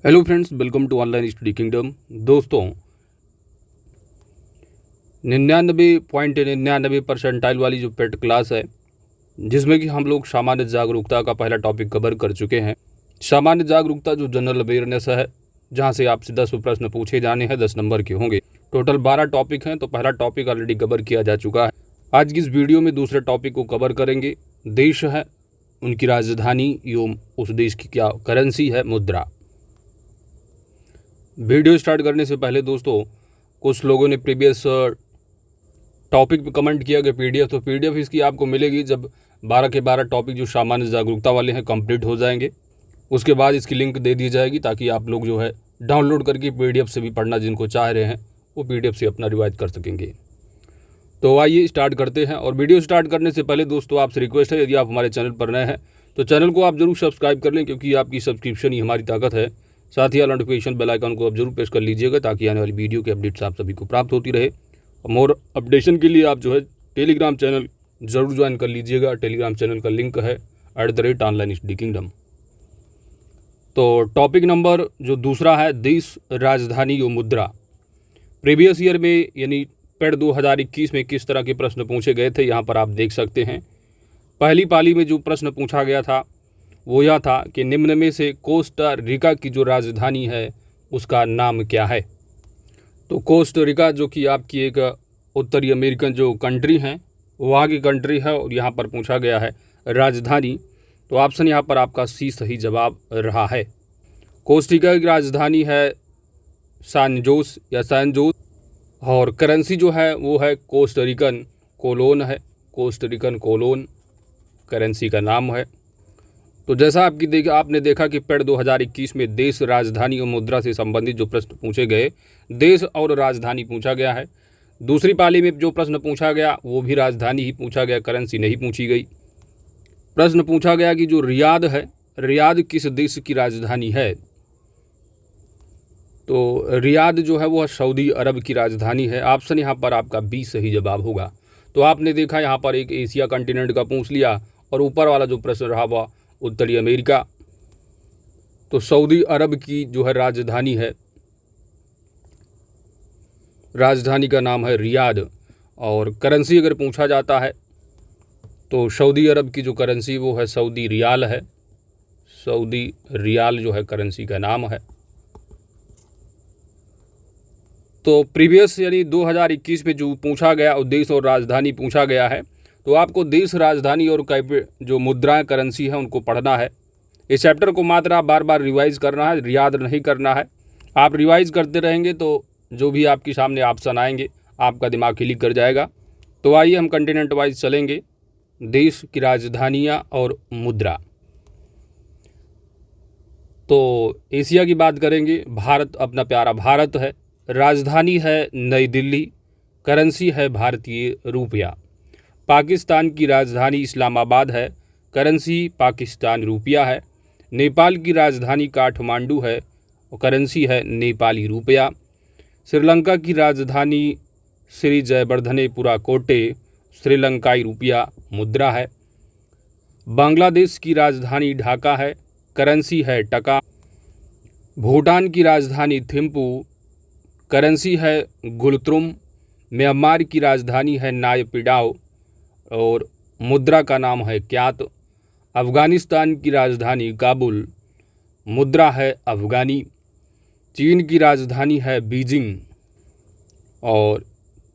Hello friends, welcome to online study kingdom. दोस्तों, 99.99% वाली जो पेट क्लास है, जिसमें कि हम लोग सामान्य जागरूकता का पहला टॉपिक कवर कर चुके हैं। सामान्य जागरूकता जो जनरल अवेयरनेस है, जहां से आपसे 10 प्रश्न पूछे जाने हैं, 10 नंबर के होंगे। टोटल 12 टॉपिक हैं, तो पहला टॉपिक ऑलरेडी कवर किया जा चुका है। आज की इस वीडियो में दूसरे टॉपिक को कवर करेंगे। देश है, उनकी राजधानी एवं उस देश की क्या करेंसी है, मुद्रा। वीडियो स्टार्ट करने से पहले दोस्तों, कुछ लोगों ने प्रीवियस टॉपिक पे कमेंट किया कि पीडीएफ, तो पीडीएफ इसकी आपको मिलेगी जब 12 के 12 टॉपिक जो सामान्य जागरूकता वाले हैं कंप्लीट हो जाएंगे। उसके बाद इसकी लिंक दे दी जाएगी ताकि आप लोग जो है डाउनलोड करके पीडीएफ से भी पढ़ना जिनको चाह रहे हैं वो पीडीएफ से अपना रिवाइज कर सकेंगे। तो आइए स्टार्ट करते हैं। और वीडियो स्टार्ट करने से पहले दोस्तों आपसे रिक्वेस्ट है, यदि आप हमारे चैनल पर नए हैं तो चैनल को आप जरूर सब्सक्राइब कर लें, क्योंकि आपकी सब्सक्रिप्शन ही हमारी ताकत है। साथ ही नोटिफिकेशन बेल आइकन को आप जरूर प्रेस कर लीजिएगा ताकि आने वाली वीडियो की अपडेट्स आप सभी को प्राप्त होती रहे। और मोर अपडेशन के लिए आप जो है टेलीग्राम चैनल जरूर ज्वाइन कर लीजिएगा। टेलीग्राम चैनल का लिंक है @ऑनलाइन स्टडी किंगडम। तो टॉपिक नंबर जो दूसरा है, देश, राजधानी और मुद्रा। प्रीवियस ईयर में यानी पेड 2021 में किस तरह के प्रश्न पूछे गए थे, यहाँ पर आप देख सकते हैं। पहली पाली में जो प्रश्न पूछा गया था वो यह था कि निम्न में से कोस्टा रिका की जो राजधानी है उसका नाम क्या है। तो कोस्टा रिका जो कि आपकी एक उत्तरी अमेरिकन जो कंट्री है, वहाँ की कंट्री है, और यहाँ पर पूछा गया है राजधानी। तो ऑप्शन यहाँ पर आपका सी सही जवाब रहा है। कोस्टिका की राजधानी है सैन जोस या सैन जोस, और करेंसी जो है वो है कोस्टरिकन कोलोन है। कोस्टरिकन कोलोन करेंसी का नाम है। तो जैसा आपने देखा कि पेड 2021 में देश, राजधानी और मुद्रा से संबंधित जो प्रश्न पूछे गए, देश और राजधानी पूछा गया है। दूसरी पाली में जो प्रश्न पूछा गया वो भी राजधानी ही पूछा गया, करेंसी नहीं पूछी गई। प्रश्न पूछा गया कि जो रियाद है, रियाद किस देश की राजधानी है। तो रियाद जो है वो सऊदी अरब की राजधानी है। ऑप्शन यहाँ पर आपका बी सही जवाब होगा। तो आपने देखा यहाँ पर एक एशिया कंटिनेंट का पूछ लिया, और ऊपर वाला जो प्रश्न रहा वह उत्तरी अमेरिका। तो सऊदी अरब की जो है राजधानी है, राजधानी का नाम है रियाद। और करेंसी अगर पूछा जाता है तो सऊदी अरब की जो करेंसी वो है सऊदी रियाल है। सऊदी रियाल जो है करेंसी का नाम है। तो प्रीवियस यानी 2021 में जो पूछा गया और देश और राजधानी पूछा गया है, तो आपको देश, राजधानी और जो मुद्राएं, करेंसी है, उनको पढ़ना है। इस चैप्टर को मात्र आप बार बार रिवाइज करना है, याद नहीं करना है। आप रिवाइज करते रहेंगे तो जो भी आपके सामने ऑप्शन आएंगे आपका दिमाग क्लिक कर जाएगा। तो आइए हम कंटिनेंट वाइज चलेंगे। देश की राजधानियाँ और मुद्रा। तो एशिया की बात करेंगे। भारत, अपना प्यारा भारत है। राजधानी है नई दिल्ली, करेंसी है भारतीय रुपया। पाकिस्तान की राजधानी इस्लामाबाद है, करेंसी पाकिस्तान रुपया है। नेपाल की राजधानी काठमांडू है, और करेंसी है नेपाली रुपया। श्रीलंका की राजधानी श्री जयवर्धनेपुरा कोटे, श्रीलंकाई रुपया मुद्रा है। बांग्लादेश की राजधानी ढाका है, करेंसी है टका। भूटान की राजधानी थिम्पू, करेंसी है गुलत्रुम। म्यांमार की राजधानी है नायपिडाओ, और मुद्रा का नाम है क्यात। अफ़गानिस्तान की राजधानी काबुल, मुद्रा है अफ़गानी। चीन की राजधानी है बीजिंग, और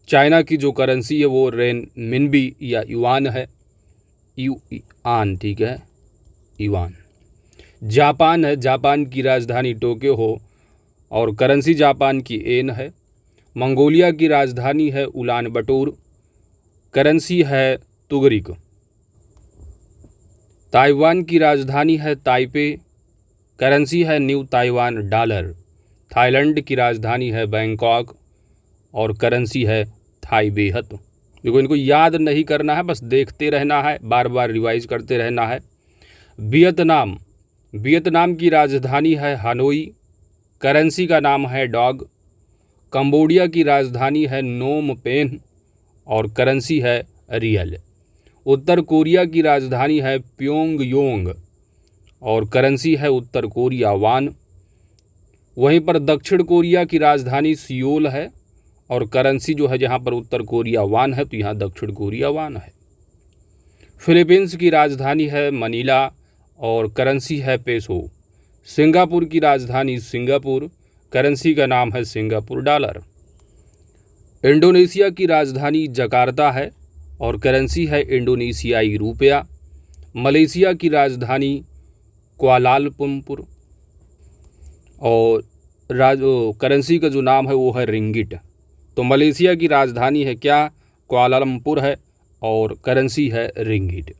चाइना की जो करेंसी है वो रेनमिनबी या युआन है। युआन, ठीक है, युआन। जापान है, जापान की राजधानी टोक्यो हो, और करेंसी जापान की येन है। मंगोलिया की राजधानी है उलान बटोर, करेंसी है तुगरिक। ताइवान की राजधानी है ताइपे, करेंसी है न्यू ताइवान डॉलर। थाईलैंड की राजधानी है बैंकॉक, और करेंसी है थाई बेहत। देखो, इनको याद नहीं करना है, बस देखते रहना है, बार बार रिवाइज करते रहना है। वियतनाम, वियतनाम की राजधानी है हनोई, करेंसी का नाम है डॉग। कंबोडिया की राजधानी है नोम पेन, और करेंसी है रियल। उत्तर कोरिया की राजधानी है प्योंगयोंग, और करेंसी है उत्तर कोरिया वान। वहीं पर दक्षिण कोरिया की राजधानी सियोल है और करेंसी जो है जहाँ पर उत्तर कोरिया वान है तो यहाँ दक्षिण कोरिया वान है। फिलीपींस की राजधानी है मनीला और करेंसी है पेसो। सिंगापुर की राजधानी सिंगापुर, करेंसी का नाम है सिंगापुर डॉलर। इंडोनेशिया की राजधानी जकार्ता है और करेंसी है इंडोनेशियाई रुपया। मलेशिया की राजधानी कुआलालंपुर और करेंसी का जो नाम है वो है रिंगिट। तो मलेशिया की राजधानी है क्या, कुआलालंपुर है और करेंसी है रिंगिट।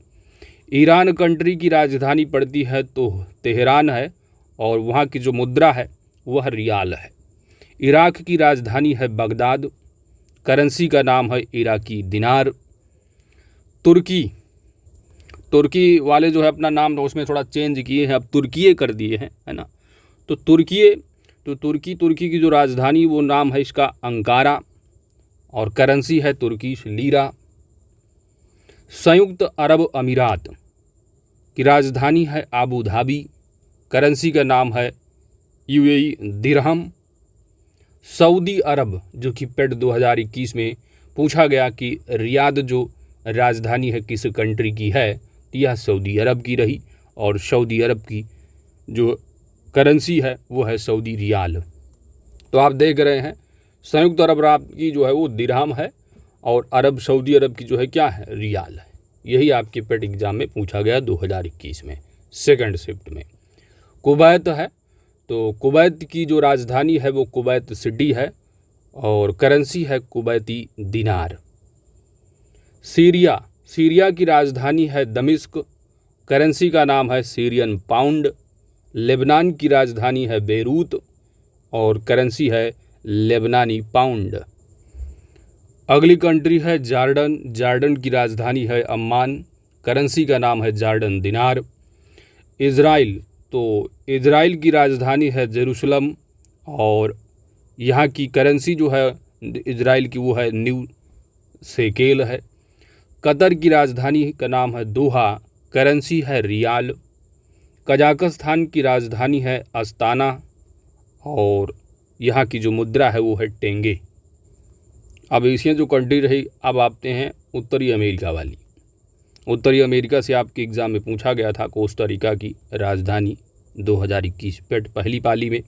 ईरान कंट्री की राजधानी पड़ती है तो तेहरान है और वहाँ की जो मुद्रा है वह रियाल है। इराक की राजधानी है बगदाद, करेंसी का नाम है इराकी दिनार। तुर्की वाले जो है अपना नाम तो उसमें थोड़ा चेंज किए हैं, अब तुर्की कर दिए हैं, है ना। तो तुर्की की जो राजधानी वो नाम है इसका अंकारा और करेंसी है तुर्किश लीरा। संयुक्त अरब अमीरात की राजधानी है आबू धाबी, करेंसी का नाम है यूएई दिरहम। सऊदी अरब जो कि पेट 2021 में पूछा गया कि रियाद जो राजधानी है किस कंट्री की है, तो यह सऊदी अरब की रही और सऊदी अरब की जो करेंसी है वो है सऊदी रियाल। तो आप देख रहे हैं संयुक्त अरब अमीरात की जो है वो दिरहम है और सऊदी अरब की जो है क्या है, रियाल है। यही आपके पेट एग्जाम में पूछा गया 2021 में सेकंड शिफ्ट में। कुवैत है तो कुवैत की जो राजधानी है वो कुवैत सिटी है और करेंसी है कुवैती दिनार। सीरिया की राजधानी है दमिश्क, करेंसी का नाम है सीरियन पाउंड। लेबनान की राजधानी है बेरूत और करेंसी है लेबनानी पाउंड। अगली कंट्री है जार्डन की राजधानी है अम्मान, करेंसी का नाम है जार्डन दिनार। इज़राइल की राजधानी है जेरूसलम और यहाँ की करेंसी जो है इज़राइल की वो है न्यू शेकेल है। कतर की राजधानी का नाम है दोहा, करेंसी है रियाल। कजाकिस्तान की राजधानी है अस्ताना और यहाँ की जो मुद्रा है वो है टेंगे। अब एशियन जो कंट्री रही, अब आते हैं उत्तरी अमेरिका वाली। उत्तरी अमेरिका से आपके एग्ज़ाम में पूछा गया था कोस्टा रिका की राजधानी 2021 पेट पहली पाली में।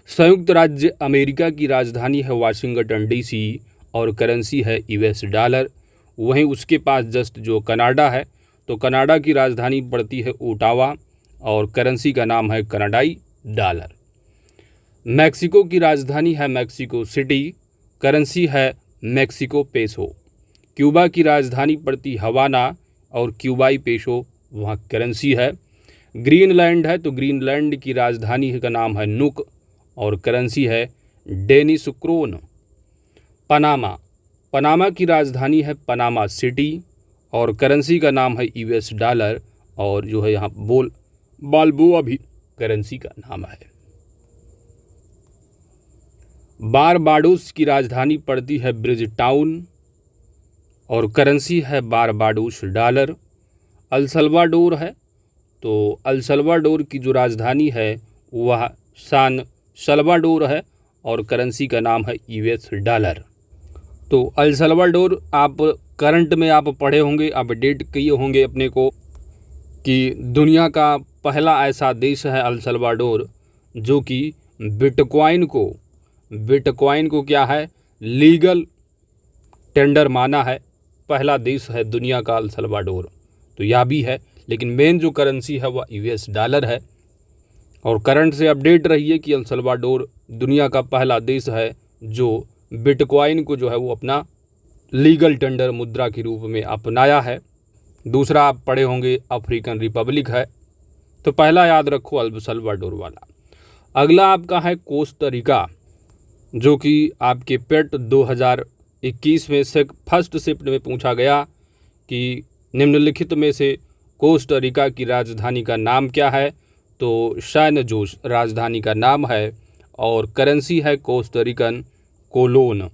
संयुक्त राज्य अमेरिका की राजधानी है वाशिंगटन डीसी और करेंसी है यूएस डॉलर। वहीं उसके पास जस्ट जो कनाडा है तो कनाडा की राजधानी पड़ती है ओटावा और करेंसी का नाम है कनाडाई डॉलर। मैक्सिको की राजधानी है मैक्सिको सिटी, करेंसी है मैक्सिको पेसो। क्यूबा की राजधानी पड़ती हवाना और क्यूबाई पेसो वहाँ करेंसी है। ग्रीनलैंड है तो ग्रीनलैंड की राजधानी का नाम है नुक और करेंसी है डेनिस क्रोन। पनामा की राजधानी है पनामा सिटी और करेंसी का नाम है यूएस डॉलर और जो है यहाँ बाल्बोआ भी करेंसी का नाम है। बारबाडोस की राजधानी पड़ती है ब्रिज टाउन और करेंसी है बारबाडोस डॉलर। अल सल्वाडोर है तो अल सल्वाडोर की जो राजधानी है वह सान सल्वाडोर है और करेंसी का नाम है यूएस डॉलर। तो अल सल्वाडोर आप करंट में आप पढ़े होंगे, अपडेट किए होंगे अपने को कि दुनिया का पहला ऐसा देश है अल सल्वाडोर जो कि बिटकॉइन को क्या है, लीगल टेंडर माना है। पहला देश है दुनिया का अल सल्वाडोर, तो यह भी है। लेकिन मेन जो करेंसी है वह यूएस डॉलर है। और करंट से अपडेट रहिए कि अल सल्वाडोर दुनिया का पहला देश है जो बिटकॉइन को जो है वो अपना लीगल टेंडर मुद्रा के रूप में अपनाया है। दूसरा आप पढ़े होंगे अफ्रीकन रिपब्लिक है। तो पहला याद रखो अल सल्वाडोर वाला। अगला आपका है कोस्टा रिका जो कि आपके पेट 2021 में से फर्स्ट शिफ्ट में पूछा गया कि निम्नलिखित में से कोस्टा रिका की राजधानी का नाम क्या है, तो सैन जोस राजधानी का नाम है और करेंसी है कोस्टा रिकन कोलोन।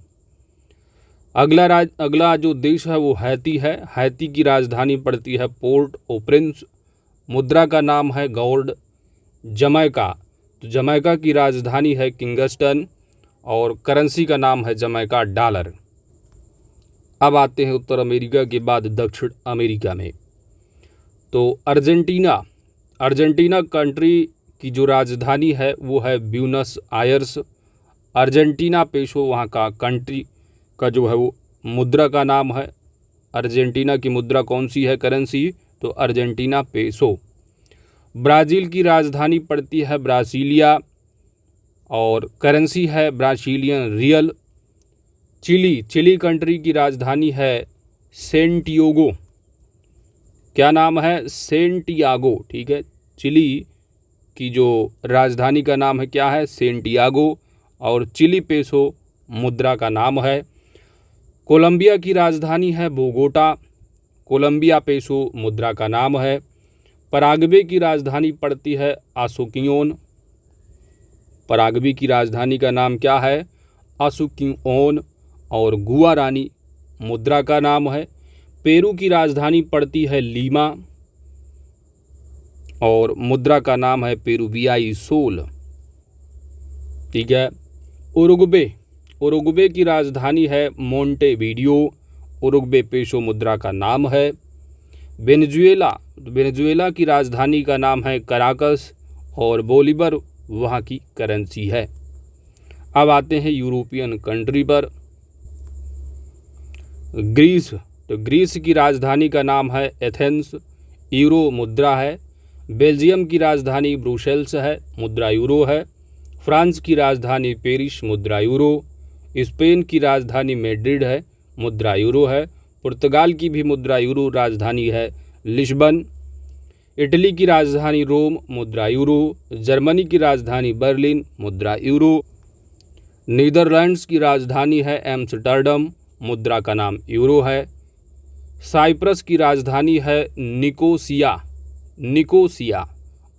अगला जो देश है वो हैती है। हैती की राजधानी पड़ती है पोर्ट ओ प्रिंस, मुद्रा का नाम है गॉर्ड। जमैका, तो जमैका की राजधानी है किंगस्टन और करेंसी का नाम है जमैका डॉलर। अब आते हैं उत्तर अमेरिका के बाद दक्षिण अमेरिका में। तो अर्जेंटीना कंट्री की जो राजधानी है वो है ब्यूनस आयर्स। अर्जेंटीना पेसो वहाँ का कंट्री का जो है वो मुद्रा का नाम है। अर्जेंटीना की मुद्रा कौन सी है करेंसी? तो अर्जेंटीना पेसो। ब्राज़ील की राजधानी पड़ती है ब्रासीलिया और करेंसी है ब्राज़ीलियन रियल। चिली कंट्री की राजधानी है सेंटियागो। क्या नाम है? सेंटियागो। ठीक है, चिली की जो राजधानी का नाम है क्या है? सेंटियागो और चिली पेसो मुद्रा का नाम है। कोलंबिया की राजधानी है बोगोटा। कोलंबिया पेसो मुद्रा का नाम है। पराग्वे की राजधानी पड़ती है आसुकियोन। पराग्वे की राजधानी का नाम क्या है? आसुकियोन और गुआरानी मुद्रा का नाम है। पेरू की राजधानी पड़ती है लीमा और मुद्रा का नाम है पेरुवियाई सोल। ठीक है। उरुग्वे की राजधानी है मोंटेवीडियो। उरुग्वे पेसो मुद्रा का नाम है। वेनेजुएला की राजधानी का नाम है कराकस और बोलीवर वहाँ की करेंसी है। अब आते हैं यूरोपियन कंट्री पर। ग्रीस की राजधानी का नाम है एथेंस, यूरो मुद्रा है। बेल्जियम की राजधानी ब्रुसेल्स है, मुद्रा यूरो है। फ्रांस की राजधानी पेरिस, मुद्रा यूरो। स्पेन की राजधानी मैड्रिड है, मुद्रा यूरो है। पुर्तगाल की भी मुद्रा यूरो राजधानी है लिस्बन। इटली की राजधानी रोम, मुद्रा यूरो। जर्मनी की राजधानी बर्लिन, मुद्रा यूरो। नीदरलैंड्स की राजधानी है एम्स्टर्डम, मुद्रा का नाम यूरो है। साइप्रस की राजधानी है निकोसिया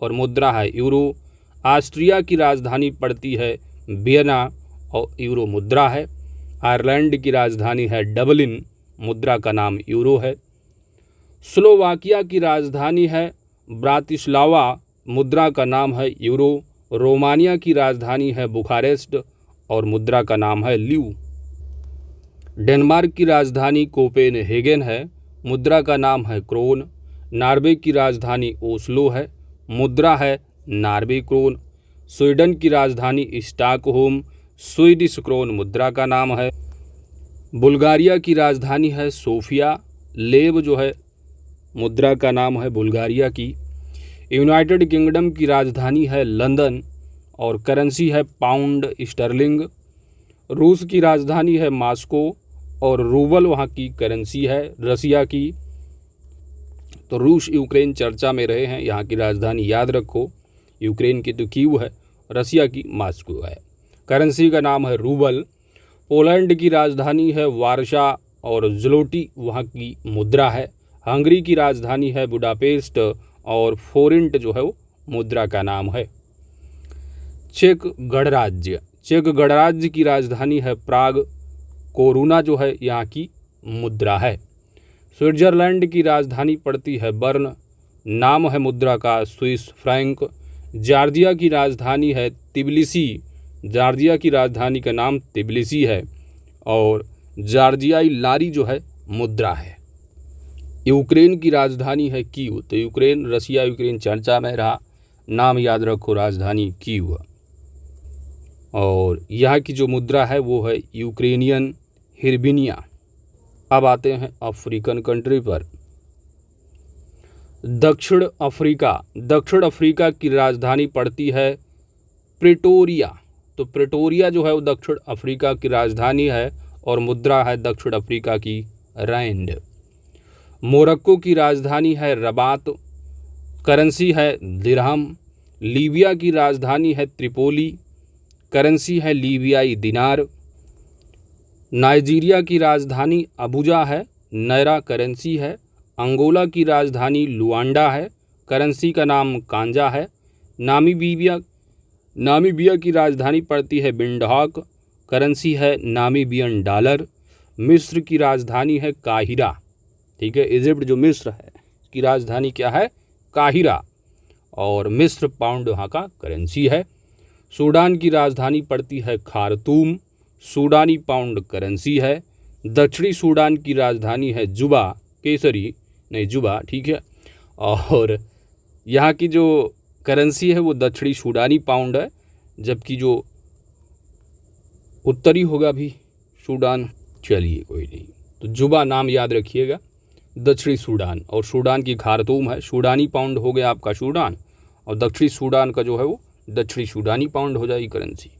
और मुद्रा है यूरो। ऑस्ट्रिया की राजधानी पड़ती है वियना और यूरो मुद्रा है। आयरलैंड की राजधानी है डबलिन, मुद्रा का नाम यूरो है। स्लोवाकिया की राजधानी है ब्रातिस्लावा, मुद्रा का नाम है यूरो। रोमानिया की राजधानी है बुखारेस्ट और मुद्रा का नाम है ल्यू। डेनमार्क की राजधानी कोपेनहेगन है, मुद्रा का नाम है क्रोन। नॉर्वे की राजधानी ओस्लो है, मुद्रा है नॉर्वे क्रोन। स्वीडन की राजधानी स्टॉकहोम, स्वीडिश क्रोन मुद्रा का नाम है। बुल्गारिया की राजधानी है सोफिया, लेव जो है मुद्रा का नाम है बुल्गारिया की। यूनाइटेड किंगडम की राजधानी है लंदन और करेंसी है पाउंड स्टर्लिंग। रूस की राजधानी है मॉस्को और रूबल वहाँ की करेंसी है रसिया की। तो रूस यूक्रेन चर्चा में रहे हैं, यहाँ की राजधानी याद रखो। यूक्रेन की तो कीव है, रसिया की मॉस्को है। करेंसी का नाम है रूबल। पोलैंड की राजधानी है वार्शा और ज़्लोटी वहाँ की मुद्रा है। हंगरी की राजधानी है बुडापेस्ट और फोरिंट जो है वो मुद्रा का नाम है। चेक गणराज्य की राजधानी है प्राग, कोरुना जो है यहाँ की मुद्रा है। स्विट्जरलैंड की राजधानी पड़ती है बर्न, नाम है मुद्रा का स्विस फ्रैंक। जॉर्जिया की राजधानी है तिबिलिसी, जॉर्जिया की राजधानी का नाम तिबिलिसी है और जॉर्जियाई लारी जो है मुद्रा है। यूक्रेन की राजधानी है कीव, तो यूक्रेन रसिया यूक्रेन चर्चा में रहा, नाम याद रखो राजधानी कीव। और यहाँ की जो मुद्रा है वो है यूक्रेनियन हिरबिनिया। अब आते हैं अफ्रीकन कंट्री पर। दक्षिण अफ्रीका की राजधानी पड़ती है प्रेटोरिया। तो प्रेटोरिया जो है वो दक्षिण अफ्रीका की राजधानी है और मुद्रा है दक्षिण अफ्रीका की रैंड। मोरक्को की राजधानी है रबात, करेंसी है दिरहम। लीबिया की राजधानी है त्रिपोली, करेंसी है लीबियाई दिनार। नाइजीरिया की राजधानी अबुजा है, नैरा करेंसी है। अंगोला की राजधानी लुआंडा है, करेंसी का नाम कांजा है। नामीबिया की राजधानी पड़ती है बिंडहॉक, करेंसी है नामीबियन डॉलर। मिस्र की राजधानी है काहिरा। ठीक है, इजिप्ट जो मिस्र है इसकी राजधानी क्या है? काहिरा और मिस्र पाउंड वहाँ का करेंसी है। सूडान की राजधानी पड़ती है खार्तूम, सूडानी पाउंड करेंसी है। दक्षिणी सूडान की राजधानी है जुबा, केसरी नहीं जुबा, ठीक है। और यहाँ की जो करेंसी है वो दक्षिणी सूडानी पाउंड है, जबकि जो उत्तरी होगा भी सूडान, चलिए कोई नहीं, तो जुबा नाम याद रखिएगा, दक्षिणी सूडान। और सूडान की खार्तूम है, सूडानी पाउंड हो गया आपका सूडान, और दक्षिणी सूडान का जो है वो दक्षिणी सूडानी पाउंड हो जाएगी करेंसी।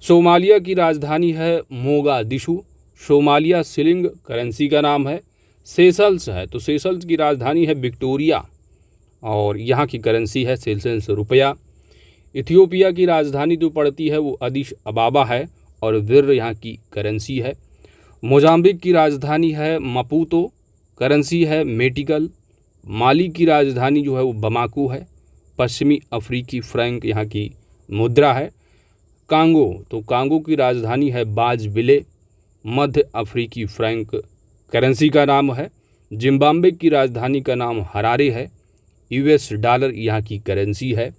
सोमालिया की राजधानी है मोगादिशु, सोमालिया शिलिंग करेंसी का नाम है। सेशल्स है, तो सेशल्स की राजधानी है विक्टोरिया, और यहाँ की करेंसी है सेशल्स रुपया। इथियोपिया की राजधानी जो पड़ती है वो अदिश अबाबा है, और विर यहाँ की करेंसी है। मोजाम्बिक की राजधानी है मपूतो, करेंसी है मेटिकल। माली की राजधानी जो है वो बमाकू है, पश्चिमी अफ्रीकी फ्रैंक यहाँ की मुद्रा है। कांगो, तो कांगो की राजधानी है बाजबिले, मध्य अफ्रीकी फ्रैंक करेंसी का नाम है। जिम्बाब्वे की राजधानी का नाम हरारे है, यूएस डॉलर यहाँ की करेंसी है।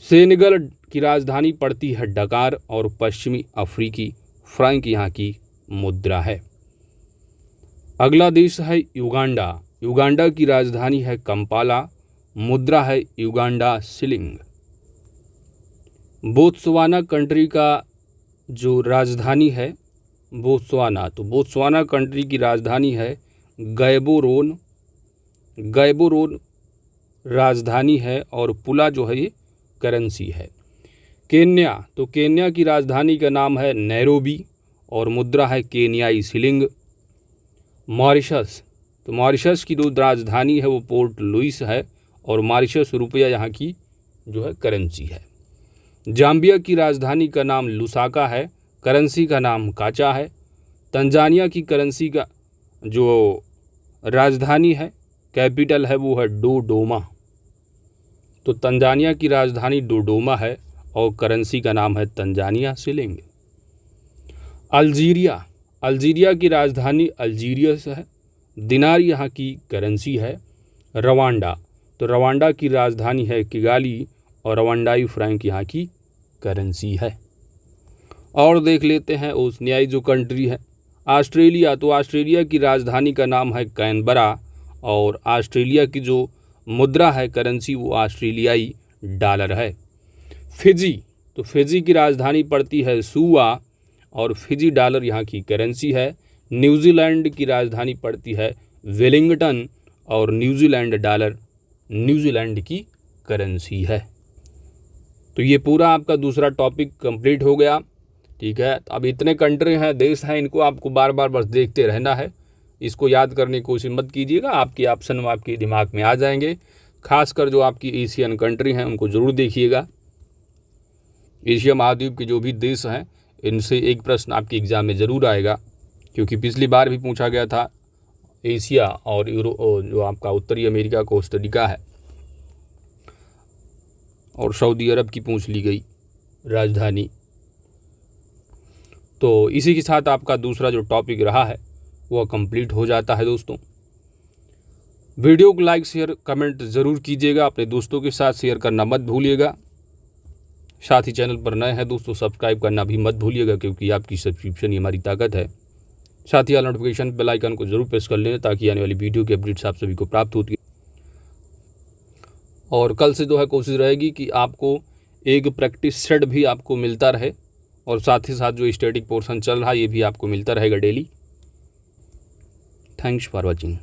सेनेगल की राजधानी पड़ती है डकार, और पश्चिमी अफ्रीकी फ्रैंक यहाँ की मुद्रा है। अगला देश है युगांडा, युगांडा की राजधानी है कंपाला, मुद्रा है युगांडा शिलिंग। बोत्सवाना कंट्री का जो राजधानी है बोत्सवाना, तो बोत्सवाना कंट्री की राजधानी है गैबोरोन, गैबोरोन राजधानी है, और पुला जो है ये करेंसी है। केन्या, तो केन्या की राजधानी का नाम है नैरोबी, और मुद्रा है केन्याई शिलिंग। मॉरिशस, तो मॉरिशस की जो राजधानी है वो पोर्ट लुइस है, और मॉरिशस रुपया यहाँ की जो है करेंसी है। जाम्बिया की राजधानी का नाम लुसाका है, करेंसी का नाम काचा है। तंजानिया की करेंसी का जो राजधानी है, कैपिटल है, वो है डोडोमा, तो तंजानिया की राजधानी डोडोमा है, और करेंसी का नाम है तंजानिया शिलिंग। अल्जीरिया, अल्जीरिया की राजधानी अल्जीरियस है, दिनार यहाँ की करेंसी है। रवांडा, तो रवांडा की राजधानी है किगाली, और रवांडाई फ्रैंक यहाँ की करेंसी है। और देख लेते हैं ओशनियाई जो कंट्री है ऑस्ट्रेलिया, तो ऑस्ट्रेलिया की राजधानी का नाम है कैनबरा, और ऑस्ट्रेलिया की जो मुद्रा है करेंसी वो ऑस्ट्रेलियाई डॉलर है। फिजी, तो फिजी की राजधानी पड़ती है सुआ, और फिजी डॉलर यहाँ की करेंसी है। न्यूजीलैंड की राजधानी पड़ती है वेलिंगटन, और न्यूजीलैंड डॉलर न्यूजीलैंड की करेंसी है। तो ये पूरा आपका दूसरा टॉपिक कंप्लीट हो गया, ठीक है। अब इतने कंट्री हैं, देश हैं, इनको आपको बार बार बस देखते रहना है, इसको याद करने की कोशिश मत कीजिएगा, आपके ऑप्शन में आपके दिमाग में आ जाएंगे। खासकर जो आपकी एशियन कंट्री हैं उनको ज़रूर देखिएगा। एशिया महाद्वीप के जो भी देश हैं इनसे एक प्रश्न आपके एग्ज़ाम में ज़रूर आएगा, क्योंकि पिछली बार भी पूछा गया था एशिया और जो आपका उत्तरी अमेरिका कोस्टारिका है, और सऊदी अरब की पूछ ली गई राजधानी। तो इसी के साथ आपका दूसरा जो टॉपिक रहा है वह कंप्लीट हो जाता है। दोस्तों, वीडियो को लाइक शेयर कमेंट ज़रूर कीजिएगा, अपने दोस्तों के साथ शेयर करना मत भूलिएगा। साथ ही चैनल पर नए हैं दोस्तों सब्सक्राइब करना भी मत भूलिएगा, क्योंकि आपकी सब्सक्रिप्शन ही हमारी ताकत है। साथ ही ऑल नोटिफिकेशन बेल आइकन को जरूर प्रेस कर लें, ताकि आने वाली वीडियो की अपडेट्स आप सभी को प्राप्त होती है। और कल से जो है कोशिश रहेगी कि आपको एक प्रैक्टिस सेट भी आपको मिलता रहे, और साथ ही साथ जो स्टैटिक पोर्शन चल रहा है ये भी आपको मिलता रहेगा डेली। Thanks for watching.